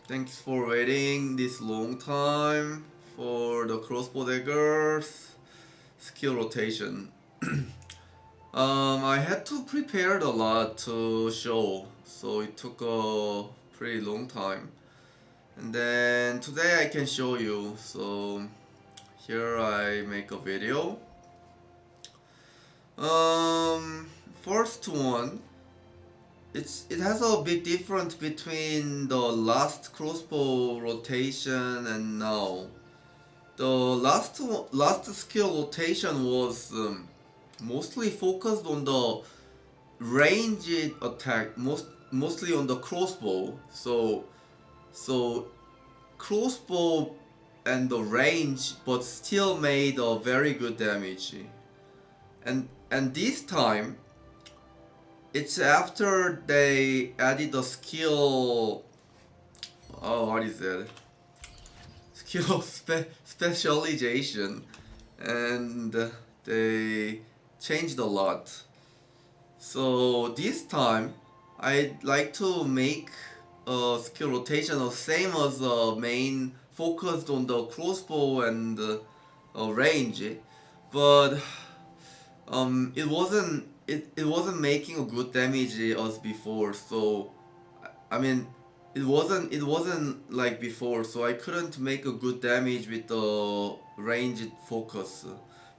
Thanks for waiting this long time for the crossbow daggers skill rotation. I had to prepare a lot to show, so it took a pretty long time. And then today I can show you. So here I make a video. First one. It has a big difference between the last crossbow rotation and now. The last skill rotation was mostly focused on the ranged attack, mostly on the crossbow. So crossbow and the range, but still made a very good damage. And this time, it's after they added the skill. Oh, what is that? Skill specialization, and they changed a lot. So this time, I'd like to make a skill rotation the same as the main, focused on the crossbow and range, but it wasn't making a good damage as before. So I mean, it wasn't like before, so I couldn't make a good damage with the ranged focus.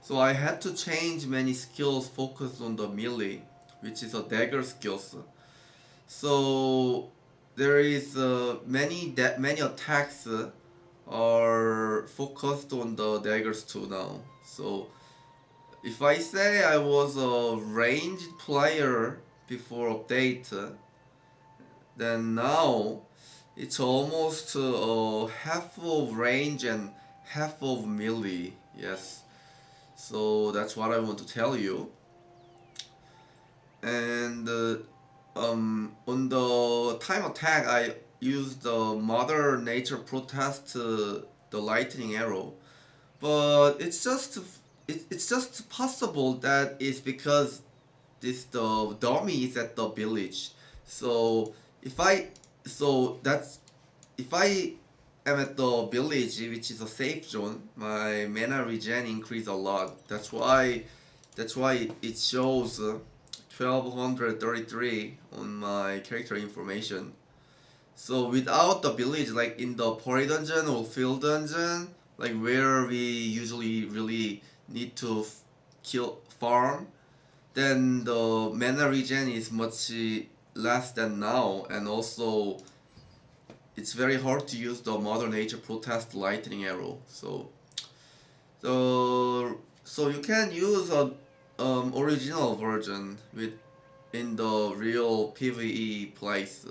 So I had to change many skills focused on the melee, which is a dagger skills. So there is many attacks are focused on the daggers too now. So if I say I was a ranged player before update, then now it's almost half of range and half of melee. Yes, so that's what I want to tell you. And on the time attack, I used the Mother Nature Protest, the lightning arrow, but it's just possible that it's because the dummy is at the village. So if I if I am at the village, which is a safe zone, my mana regen increase a lot. That's why it shows 1233 on my character information. So without the village, like in the party dungeon or field dungeon, like where we usually really need to kill farm, then the mana regen is much less than now, and also it's very hard to use the Mother Nature Protest lightning arrow. So you can use a original version with in the real PVE place.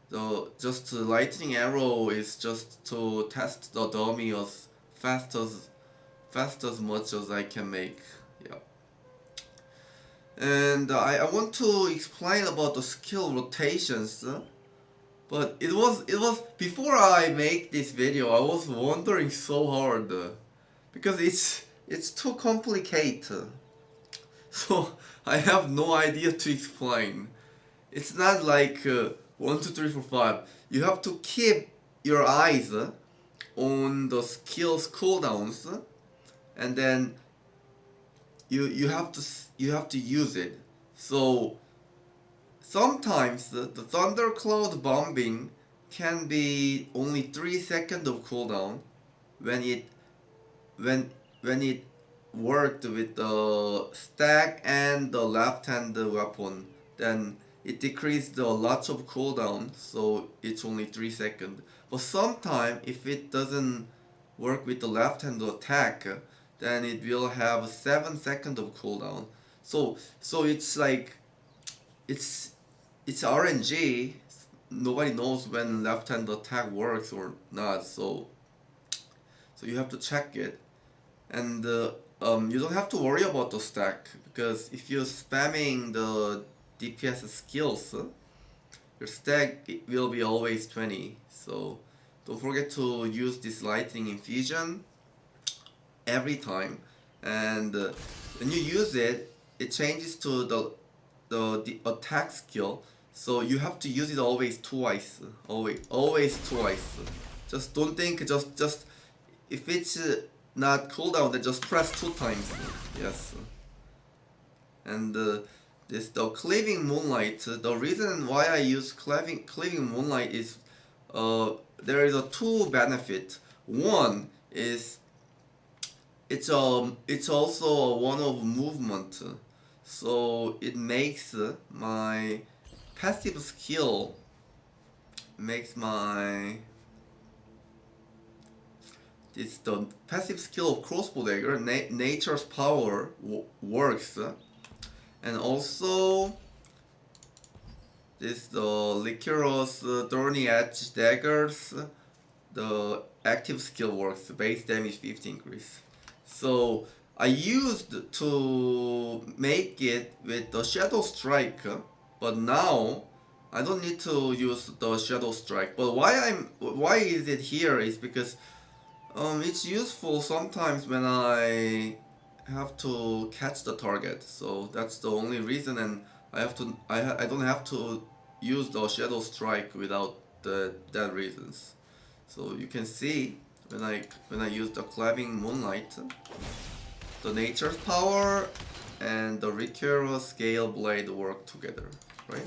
The just lightning arrow is just to test the dummy as fast as much as I can make. Yeah. And I want to explain about the skill rotations. But it was before I make this video, I was wondering so hard because it's too complicated. So I have no idea to explain. It's not like 1, 2, 3, 4, 5. You have to keep your eyes on the skills cooldowns, and then you have to use it. So sometimes the thundercloud bombing can be only 3 seconds of cooldown when it worked with the stack and the left hand weapon. Then it decreased a lot of cooldown, so it's only 3 seconds. But sometimes if it doesn't work with the left hand attack, then it will have 7 seconds of cooldown. So it's like it's RNG. Nobody knows when left hand attack works or not. So you have to check it, and you don't have to worry about the stack, because if you're spamming the DPS skills, your stack will be always 20. So don't forget to use this lightning infusion every time, and when you use it, it changes to the attack skill. So you have to use it always twice. Always twice. Just don't think just if it's not cooldown, then just press 2 times. Yes. And this the cleaving moonlight. The reason why I use cleaving moonlight is there is a 2 benefit. One is it's also a one of movement, so it makes my passive skill the passive skill of Crossbow Dagger, Nature's Power works, and also this the Lycaros Thorny Edge Daggers, the active skill works, base damage 50 increase. So I used to make it with the Shadow Strike, but now I don't need to use the Shadow Strike. But why is it here is because it's useful sometimes when I have to catch the target. So that's the only reason, and I don't have to use the Shadow Strike without that reasons. So you can see when I use the cleaving moonlight, the Nature's Power and the Recurrent Scale Blade work together, right?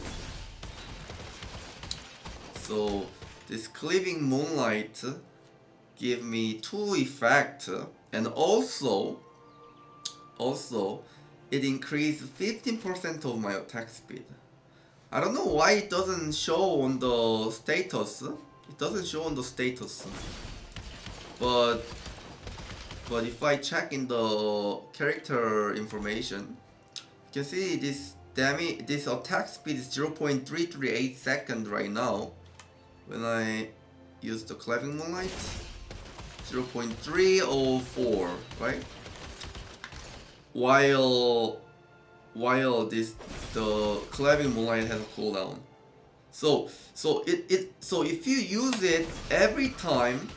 So this cleaving moonlight give me 2 effects, and also it increased 15% of my attack speed. I don't know why it doesn't show on the status. It doesn't show on the status. But if I check in the character information, you can see this attack speed is 0.338 seconds right now. When I use the cleaving moonlight, 0.304, right? While the cleaving moonlight has a cooldown. So if you use it every time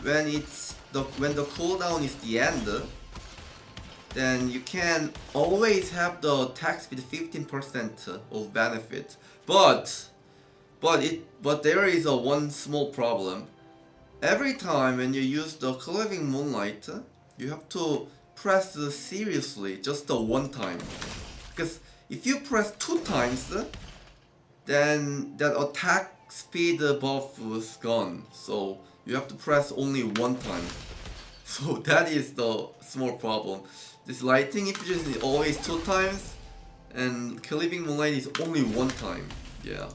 when the cooldown is the end, then you can always have the attack speed 15% of benefit. But there is a one small problem. Every time when you use the cleaving moonlight, you have to press seriously just the 1 time. Because if you press 2 times, then that attack speed buff is gone. So you have to press only 1 time. So that is the small problem. This lighting infusion is always 2 times, and cleaving moonlight is only 1 time. Yeah.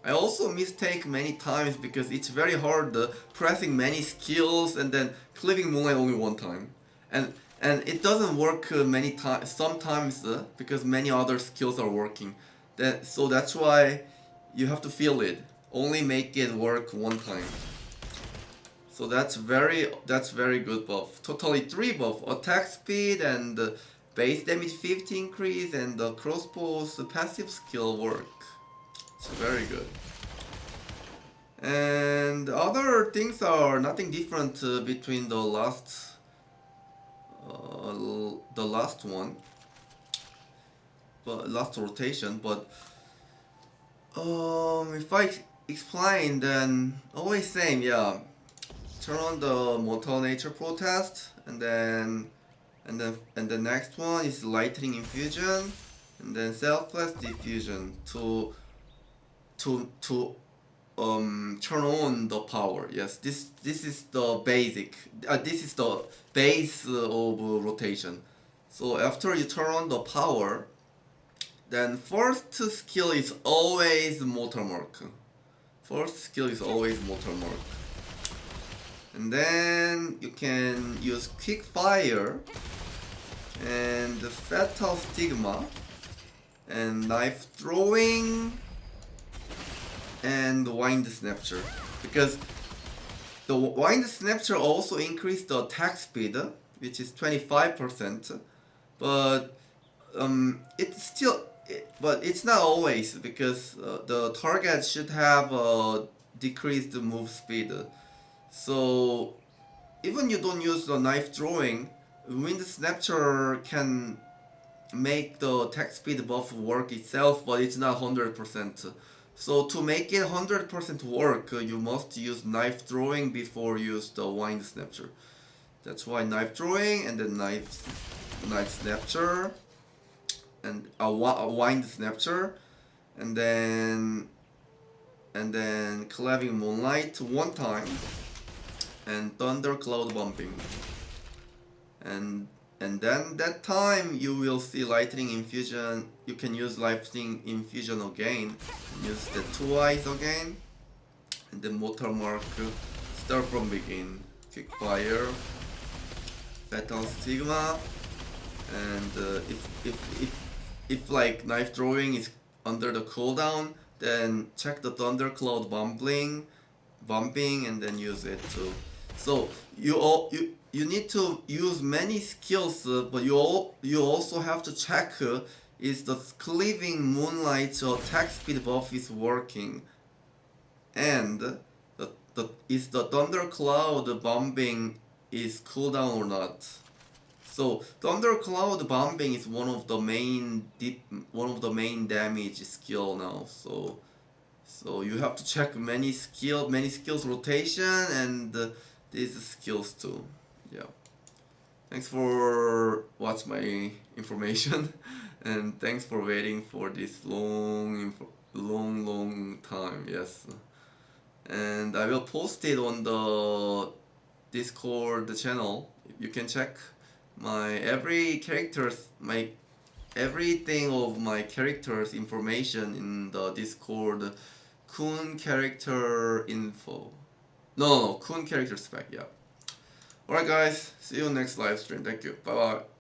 I also mistake many times because it's very hard pressing many skills and then cleaving moonlight only 1 time. And it doesn't work many times, sometimes because many other skills are working. So that's why you have to feel it. Only make it work 1 time. So that's very good buff. Totally 3 buff: attack speed and base damage 50 increase, and the crossbow's passive skill work. It's very good. And other things are nothing different between the last one, but last rotation. But if I explain, then always same. Yeah, turn on the Mortal Nature Protest, and the next one is Lightning Infusion, and then Selfless Diffusion to turn on the power. Yes, this is the basic. This is the base of rotation. So after you turn on the power, then first skill is always Mortal Mark. First skill is always Mortal Mark. And then you can use Quick Fire and Fatal Stigma and Knife Throwing and Wind Snatcher, because the Wind Snatcher also increased the attack speed, which is 25%, but it's not always, because the target should have decreased move speed. So even you don't use the knife throwing, Wind Snatcher can make the attack speed buff work itself, but it's not 100%. So to make it 100% work, you must use knife drawing before use the wind snapture. That's why knife drawing and then knife snapture and a wind snapture, and then claving moonlight one time, and thunder cloud bumping, and then that time you will see lightning infusion. You can use lightning infusion again, use the two eyes again, and then watermark, start from begin, quick fire, fatal stigma, and if like knife drawing is under the cooldown, then check the thundercloud bumping, and then use it too. So you need to use many skills, but you also have to check is the cleaving moonlight attack speed buff is working, and is the thundercloud bombing is cooldown or not. So thundercloud bombing is one of the main damage skill now. So you have to check many skills rotation and these skills too. Yeah. Thanks for watching my information, and thanks for waiting for this long time. Yes. And I will post it on the Discord channel. You can check my everything of my characters information in the Discord. Koon character info. No, Koon character spec. Yeah. Alright guys, see you next live stream. Thank you. Bye bye.